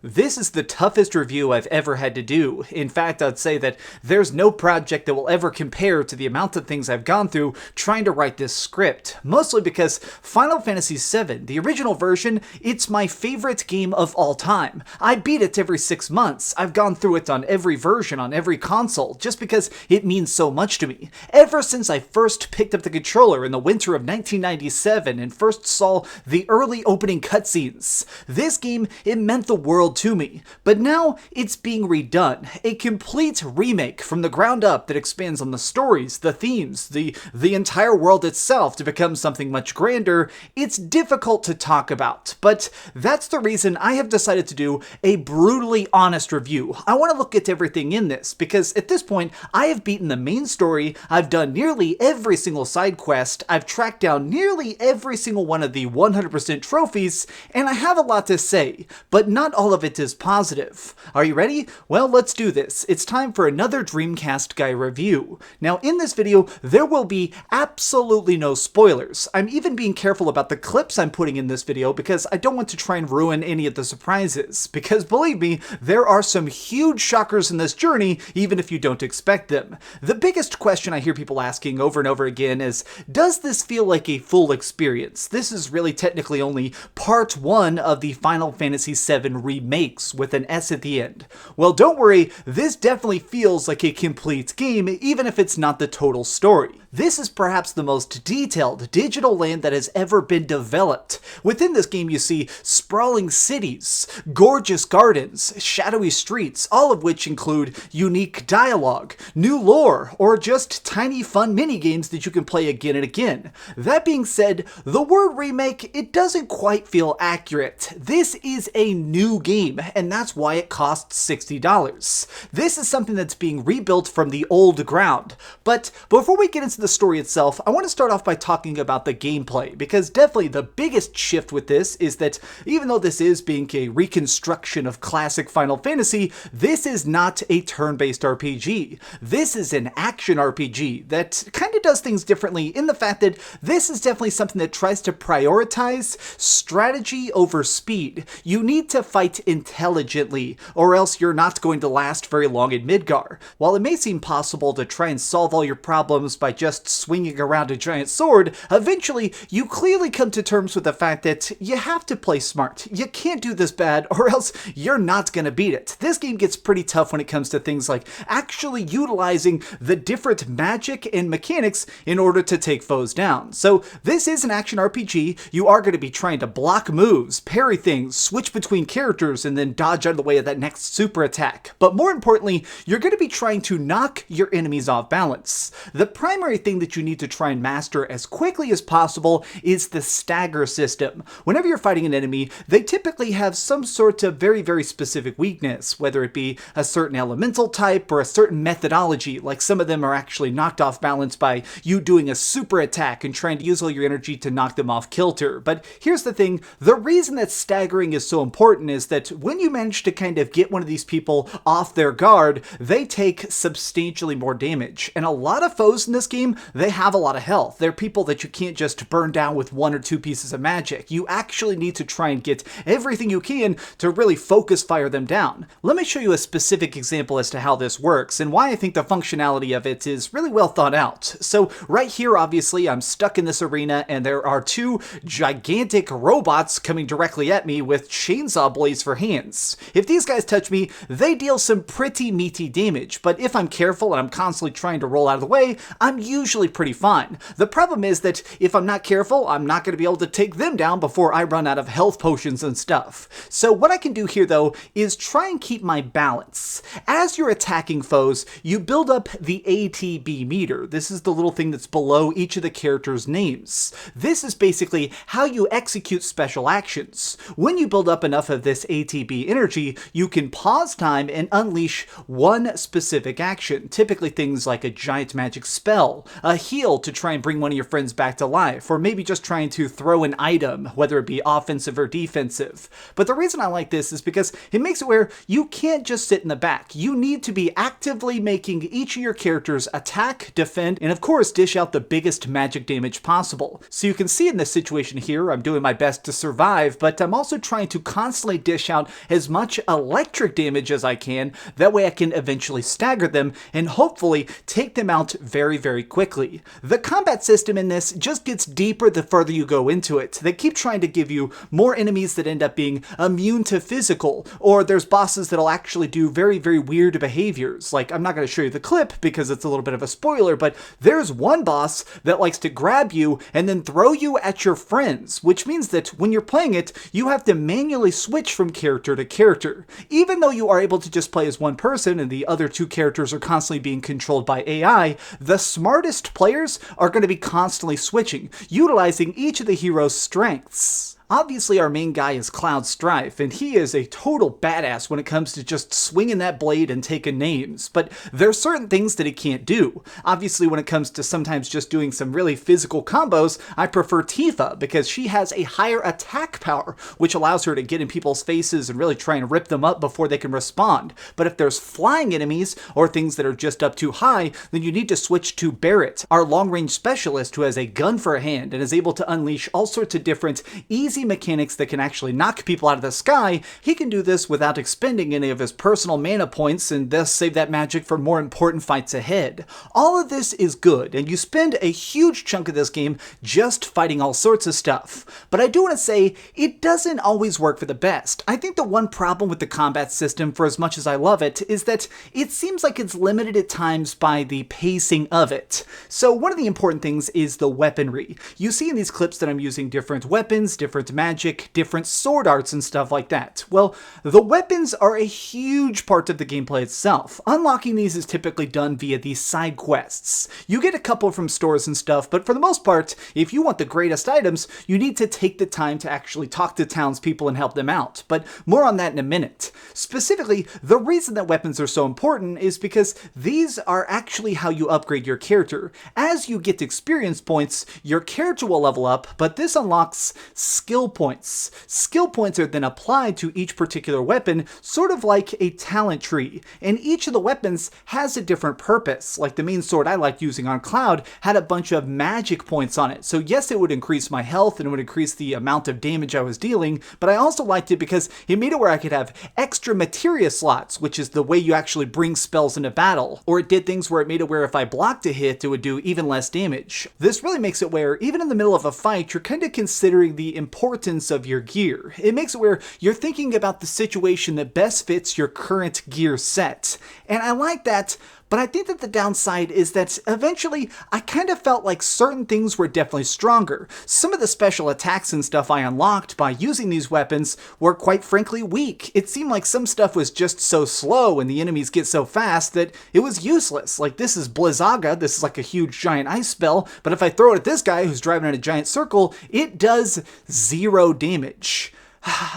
This is the toughest review I've ever had to do. In fact, I'd say that there's no project that will ever compare to the amount of things I've gone through trying to write this script. Mostly because Final Fantasy VII, the original version, it's my favorite game of all time. I beat it every 6 months. I've gone through it on every version, on every console, just because it means so much to me. Ever since I first picked up the controller in the winter of 1997 and first saw the early opening cutscenes, this game, it meant the world to me. But now it's being redone. A complete remake from the ground up that expands on the stories, the themes, the entire world itself to become something much grander. It's difficult to talk about, but that's the reason I have decided to do a brutally honest review. I want to look at everything in this, because at this point, I have beaten the main story, I've done nearly every single side quest, I've tracked down nearly every single one of the 100% trophies, and I have a lot to say, but not all of it is positive. Are you ready? Well, let's do this. It's time for another Dreamcastguy review. Now, in this video, there will be absolutely no spoilers. I'm even being careful about the clips I'm putting in this video because I don't want to try and ruin any of the surprises. Because believe me, there are some huge shockers in this journey, even if you don't expect them. The biggest question I hear people asking over and over again is, does this feel like a full experience? This is really technically only part 1 of the Final Fantasy VII Remakes with an S at the end. Well, don't worry, this definitely feels like a complete game, even if it's not the total story. This is perhaps the most detailed digital land that has ever been developed. Within this game you see sprawling cities, gorgeous gardens, shadowy streets, all of which include unique dialogue, new lore, or just tiny fun minigames that you can play again and again. That being said, the word remake, it doesn't quite feel accurate. This is a new game, and that's why it costs $60. This is something that's being rebuilt from the old ground. But before we get into the story itself, I want to start off by talking about the gameplay, because definitely the biggest shift with this is that even though this is being a reconstruction of classic Final Fantasy, this is not a turn-based RPG. This is an action RPG that kind of does things differently in the fact that this is definitely something that tries to prioritize strategy over speed. You need to fight intelligently, or else you're not going to last very long in Midgar. While it may seem possible to try and solve all your problems by just swinging around a giant sword, eventually you clearly come to terms with the fact that you have to play smart. You can't do this bad, or else you're not going to beat it. This game gets pretty tough when it comes to things like actually utilizing the different magic and mechanics in order to take foes down. So this is an action RPG. You are going to be trying to block moves, parry things, switch between characters, and then dodge out of the way of that next super attack. But more importantly, you're going to be trying to knock your enemies off balance. The primary thing that you need to try and master as quickly as possible is the stagger system. Whenever you're fighting an enemy, they typically have some sort of very, very specific weakness, whether it be a certain elemental type or a certain methodology, like some of them are actually knocked off balance by you doing a super attack and trying to use all your energy to knock them off kilter. But here's the thing, the reason that staggering is so important is that when you manage to kind of get one of these people off their guard, they take substantially more damage. And a lot of foes in this game, they have a lot of health. They're people that you can't just burn down with 1 or 2 pieces of magic. You actually need to try and get everything you can to really focus fire them down. Let me show you a specific example as to how this works and why I think the functionality of it is really well thought out. So right here, obviously, I'm stuck in this arena and there are 2 gigantic robots coming directly at me with chainsaw blades for hands. If these guys touch me, they deal some pretty meaty damage, but if I'm careful and I'm constantly trying to roll out of the way, I'm usually pretty fine. The problem is that if I'm not careful, I'm not going to be able to take them down before I run out of health potions and stuff. So what I can do here though is try and keep my balance. As you're attacking foes, you build up the ATB meter. This is the little thing that's below each of the characters' names. This is basically how you execute special actions. When you build up enough of this ATB energy, you can pause time and unleash one specific action, typically things like a giant magic spell, a heal to try and bring one of your friends back to life, or maybe just trying to throw an item, whether it be offensive or defensive. But the reason I like this is because it makes it where you can't just sit in the back. You need to be actively making each of your characters attack, defend, and of course dish out the biggest magic damage possible. So you can see in this situation here, I'm doing my best to survive, but I'm also trying to constantly dish out as much electric damage as I can. That way I can eventually stagger them and hopefully take them out very, very quickly. The combat system in this just gets deeper the further you go into it. They keep trying to give you more enemies that end up being immune to physical, or there's bosses that'll actually do very, very weird behaviors. Like, I'm not going to show you the clip because it's a little bit of a spoiler, but there's one boss that likes to grab you and then throw you at your friends, which means that when you're playing it, you have to manually switch from character to character. Even though you are able to just play as one person and the other two characters are constantly being controlled by AI, the smartest players are going to be constantly switching, utilizing each of the hero's strengths. Obviously, our main guy is Cloud Strife, and he is a total badass when it comes to just swinging that blade and taking names, but there's certain things that he can't do. Obviously, when it comes to sometimes just doing some really physical combos, I prefer Tifa, because she has a higher attack power, which allows her to get in people's faces and really try and rip them up before they can respond. But if there's flying enemies, or things that are just up too high, then you need to switch to Barret, our long-range specialist who has a gun for a hand and is able to unleash all sorts of different easy mechanics that can actually knock people out of the sky. He can do this without expending any of his personal mana points and thus save that magic for more important fights ahead. All of this is good, and you spend a huge chunk of this game just fighting all sorts of stuff. But I do want to say, it doesn't always work for the best. I think the one problem with the combat system, for as much as I love it, is that it seems like it's limited at times by the pacing of it. So one of the important things is the weaponry. You see in these clips that I'm using different weapons, different magic, different sword arts and stuff like that. Well, the weapons are a huge part of the gameplay itself. Unlocking these is typically done via these side quests. You get a couple from stores and stuff, but for the most part, if you want the greatest items, you need to take the time to actually talk to townspeople and help them out. But more on that in a minute. Specifically, the reason that weapons are so important is because these are actually how you upgrade your character. As you get experience points, your character will level up, but this unlocks skill points. Skill points are then applied to each particular weapon, sort of like a talent tree, and each of the weapons has a different purpose. Like the main sword I liked using on Cloud had a bunch of magic points on it, so yes, it would increase my health and it would increase the amount of damage I was dealing, but I also liked it because it made it where I could have extra materia slots, which is the way you actually bring spells into battle, or it did things where it made it where if I blocked a hit, it would do even less damage. This really makes it where even in the middle of a fight, you're kind of considering the importance of your gear. It makes it where you're thinking about the situation that best fits your current gear set. And I like that, but I think that the downside is that eventually I kind of felt like certain things were definitely stronger. Some of the special attacks and stuff I unlocked by using these weapons were quite frankly weak. It seemed like some stuff was just so slow and the enemies get so fast that it was useless. Like this is Blizzaga, this is like a huge giant ice spell, but if I throw it at this guy who's driving in a giant circle, it does 0 damage.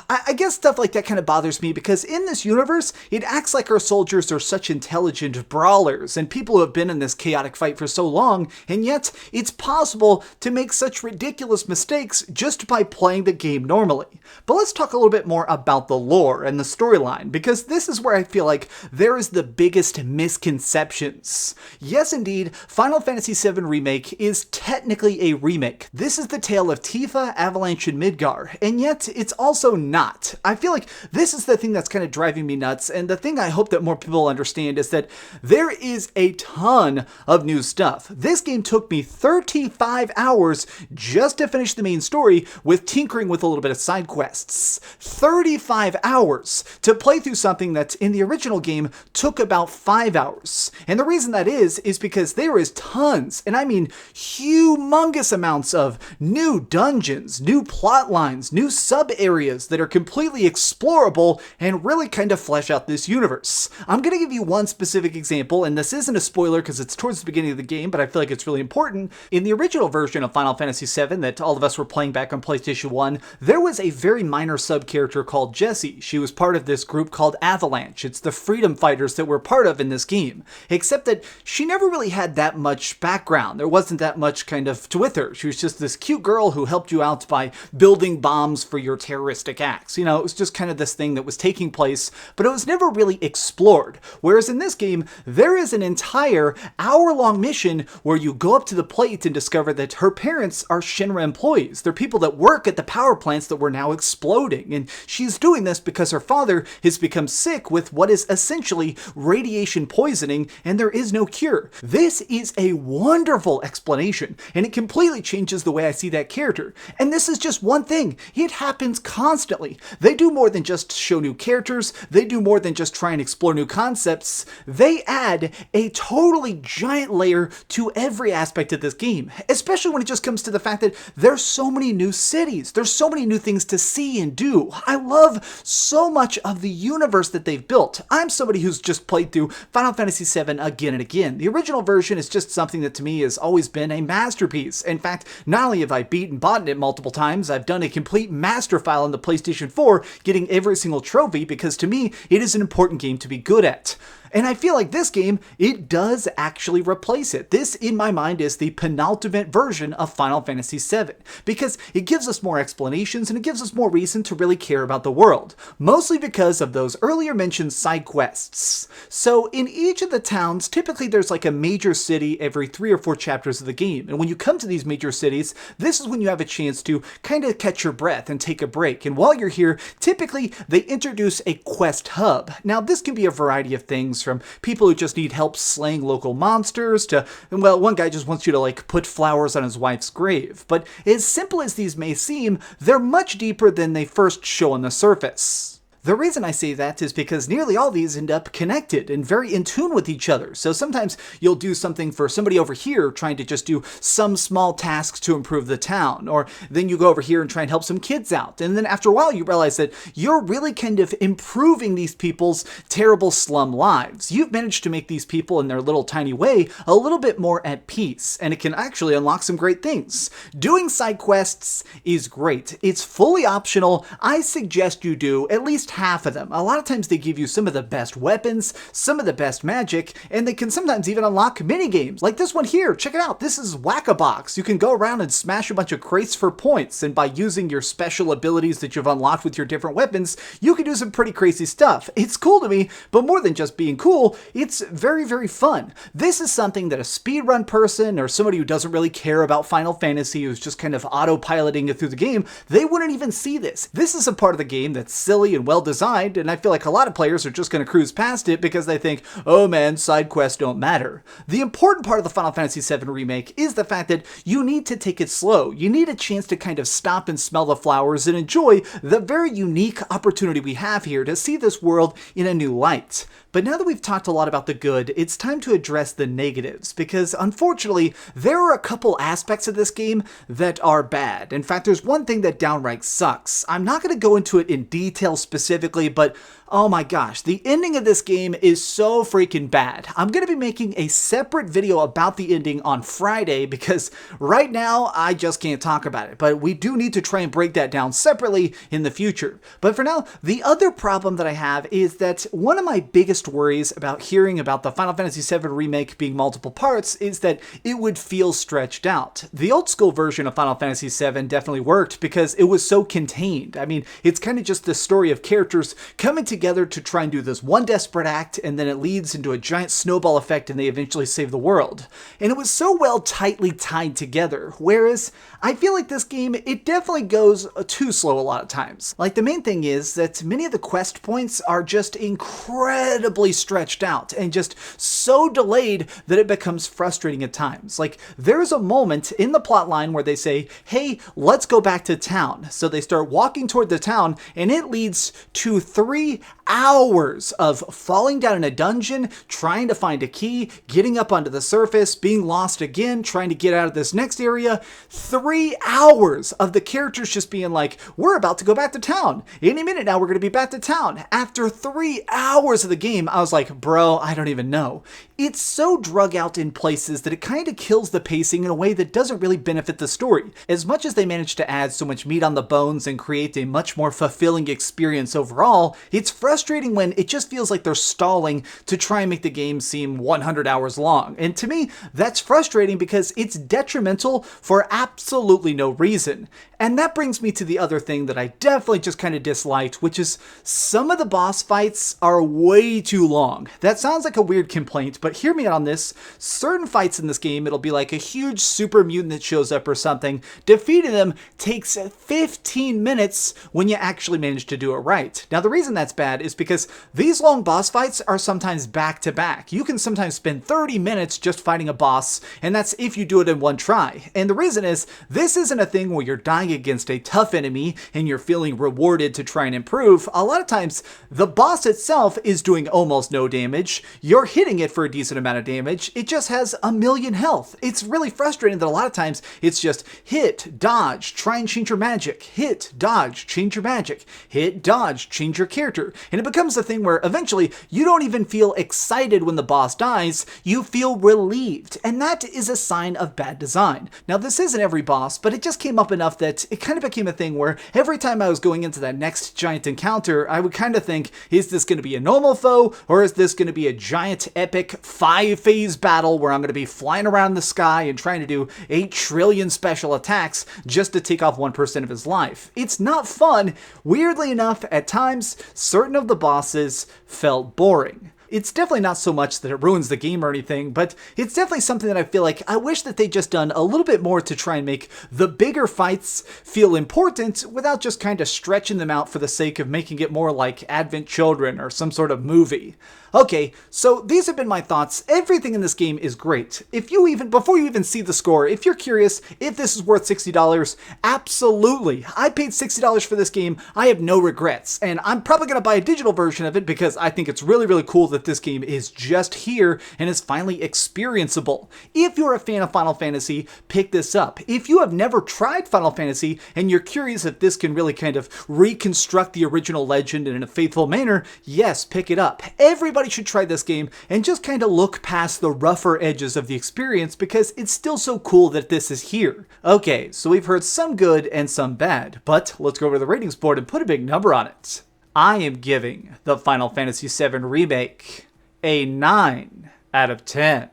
I guess stuff like that kind of bothers me because in this universe, it acts like our soldiers are such intelligent brawlers and people who have been in this chaotic fight for so long, and yet it's possible to make such ridiculous mistakes just by playing the game normally. But let's talk a little bit more about the lore and the storyline, because this is where I feel like there is the biggest misconceptions. Yes, indeed, Final Fantasy VII Remake is technically a remake. This is the tale of Tifa, Avalanche, and Midgar, and yet it's also not. I feel like this is the thing that's kind of driving me nuts, and the thing I hope that more people understand is that there is a ton of new stuff. This game took me 35 hours just to finish the main story with tinkering with a little bit of side quests. 35 hours to play through something that in the original game took about 5 hours. And the reason that is because there is tons, and I mean humongous amounts of new dungeons, new plot lines, new sub-areas, areas that are completely explorable and really kind of flesh out this universe. I'm going to give you one specific example, and this isn't a spoiler because it's towards the beginning of the game, but I feel like it's really important. In the original version of Final Fantasy VII that all of us were playing back on PlayStation 1, there was a very minor sub-character called Jessie. She was part of this group called Avalanche. It's the freedom fighters that we're part of in this game, except that she never really had that much background. There wasn't that much kind of to with her. She was just this cute girl who helped you out by building bombs for your terroristic acts. You know, it was just kind of this thing that was taking place, but it was never really explored. Whereas in this game, there is an entire hour-long mission where you go up to the plate and discover that her parents are Shinra employees. They're people that work at the power plants that were now exploding, and she's doing this because her father has become sick with what is essentially radiation poisoning, and there is no cure. This is a wonderful explanation, and it completely changes the way I see that character. And this is just one thing. It happens constantly. They do more than just show new characters. They do more than just try and explore new concepts. They add a totally giant layer to every aspect of this game, especially when it just comes to the fact that there's so many new cities. There's so many new things to see and do. I love so much of the universe that they've built. I'm somebody who's just played through Final Fantasy VII again and again. The original version is just something that to me has always been a masterpiece. In fact, not only have I beat and bought it multiple times, I've done a complete master file on the PlayStation 4, getting every single trophy because to me, it is an important game to be good at. And I feel like this game, it does actually replace it. This, in my mind, is the penultimate version of Final Fantasy VII, because it gives us more explanations and it gives us more reason to really care about the world, mostly because of those earlier mentioned side quests. So in each of the towns, typically there's like a major city every 3 or 4 chapters of the game, and when you come to these major cities, this is when you have a chance to kind of catch your breath and take a break. And while you're here, typically they introduce a quest hub. Now this can be a variety of things, from people who just need help slaying local monsters to, well, one guy just wants you to like put flowers on his wife's grave. But as simple as these may seem, they're much deeper than they first show on the surface. The reason I say that is because nearly all these end up connected and very in tune with each other. So sometimes you'll do something for somebody over here trying to just do some small tasks to improve the town, or then you go over here and try and help some kids out. And then after a while you realize that you're really kind of improving these people's terrible slum lives. You've managed to make these people in their little tiny way a little bit more at peace, and it can actually unlock some great things. Doing side quests is great. It's fully optional. I suggest you do at least half of them. A lot of times they give you some of the best weapons, some of the best magic, and they can sometimes even unlock mini games. Like this one here, check it out. This is Whack-A-Box. You can go around and smash a bunch of crates for points, and by using your special abilities that you've unlocked with your different weapons, you can do some pretty crazy stuff. It's cool to me, but more than just being cool, it's very, very fun. This is something that a speedrun person or somebody who doesn't really care about Final Fantasy, who's just kind of autopiloting it through the game, they wouldn't even see this. This is a part of the game that's silly and well designed, and I feel like a lot of players are just going to cruise past it because they think, oh man, side quests don't matter. The important part of the Final Fantasy VII Remake is the fact that you need to take it slow. You need a chance to kind of stop and smell the flowers and enjoy the very unique opportunity we have here to see this world in a new light. But now that we've talked a lot about the good, it's time to address the negatives, because unfortunately, there are a couple aspects of this game that are bad. In fact, there's one thing that downright sucks. I'm not going to go into it in detail specifically, but oh my gosh, the ending of this game is so freaking bad. I'm going to be making a separate video about the ending on Friday because right now I just can't talk about it, but we do need to try and break that down separately in the future. But for now, the other problem that I have is that one of my biggest worries about hearing about the Final Fantasy VII Remake being multiple parts is that it would feel stretched out. The old school version of Final Fantasy VII definitely worked because it was so contained. I mean, it's kind of just the story of characters coming together to try and do this one desperate act, and then it leads into a giant snowball effect and they eventually save the world. And it was so well tightly tied together, whereas I feel like this game, it definitely goes too slow a lot of times. Like, the main thing is that many of the quest points are just incredibly stretched out and just so delayed that it becomes frustrating at times. Like, there's a moment in the plot line where they say, hey, let's go back to town. So they start walking toward the town, and it leads to 3 hours of falling down in a dungeon, trying to find a key, getting up onto the surface, being lost again, trying to get out of this next area. 3 hours of the characters just being like, we're about to go back to town. Any minute now, we're going to be back to town. After 3 hours of the game, I was like, bro, I don't even know. It's so drug out in places that it kind of kills the pacing in a way that doesn't really benefit the story. As much as they managed to add so much meat on the bones and create a much more fulfilling experience overall, it's frustrating when it just feels like they're stalling to try and make the game seem 100 hours long. And to me, that's frustrating because it's detrimental for absolutely no reason. And that brings me to the other thing that I definitely just kind of disliked, which is some of the boss fights are way too long. That sounds like a weird complaint, but hear me out on this. Certain fights in this game, it'll be like a huge super mutant that shows up or something. Defeating them takes 15 minutes when you actually manage to do it right. Now, the reason that's bad is because these long boss fights are sometimes back to back. You can sometimes spend 30 minutes just fighting a boss, and that's if you do it in one try. And the reason is, this isn't a thing where you're dying against a tough enemy and you're feeling rewarded to try and improve. A lot of times, the boss itself is doing almost no damage. You're hitting it for a decent amount of damage. It just has a million health. It's really frustrating that a lot of times it's just hit, dodge, try and change your magic, hit, dodge, change your magic, hit, dodge, change your character. And it becomes a thing where eventually you don't even feel excited when the boss dies, you feel relieved. And that is a sign of bad design. Now, this isn't every boss, but it just came up enough that it kind of became a thing where every time I was going into that next giant encounter, I would kind of think, is this going to be a normal foe, or is this going to be a giant epic 5-phase battle where I'm going to be flying around the sky and trying to do 8 trillion special attacks just to take off 1% of his life? It's not fun. Weirdly enough, at times, certain of the bosses felt boring. It's definitely not so much that it ruins the game or anything, but it's definitely something that I feel like I wish that they just done a little bit more to try and make the bigger fights feel important without just kind of stretching them out for the sake of making it more like Advent Children or some sort of movie. Okay, so these have been my thoughts. Everything in this game is great. Before you even see the score, if you're curious if this is worth $60, absolutely. I paid $60 for this game. I have no regrets, and I'm probably going to buy a digital version of it because I think it's really, really cool that this game is just here and is finally experienceable. If you're a fan of Final Fantasy, pick this up. If you have never tried Final Fantasy and you're curious if this can really kind of reconstruct the original legend in a faithful manner, yes, pick it up. Everybody should try this game and just kind of look past the rougher edges of the experience because it's still so cool that this is here. Okay, so we've heard some good and some bad, but let's go over to the ratings board and put a big number on it. I am giving the Final Fantasy VII Remake a 9 out of 10.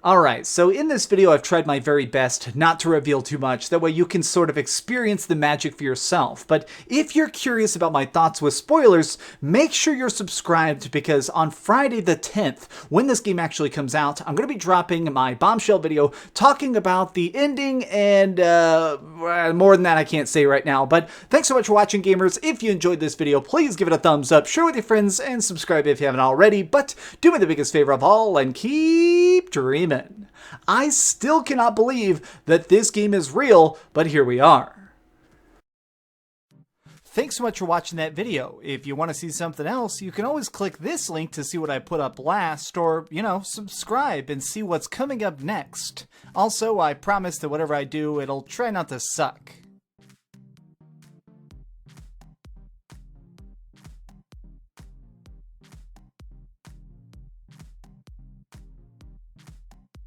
Alright, so in this video I've tried my very best not to reveal too much, that way you can sort of experience the magic for yourself. But if you're curious about my thoughts with spoilers, make sure you're subscribed because on Friday the 10th, when this game actually comes out, I'm going to be dropping my bombshell video talking about the ending and more than that I can't say right now. But thanks so much for watching, gamers. If you enjoyed this video, please give it a thumbs up, share with your friends, and subscribe if you haven't already. But do me the biggest favor of all and keep dreaming. I still cannot believe that this game is real, but here we are. Thanks so much for watching that video. If you want to see something else, you can always click this link to see what I put up last, or, subscribe and see what's coming up next. Also, I promise that whatever I do, it'll try not to suck.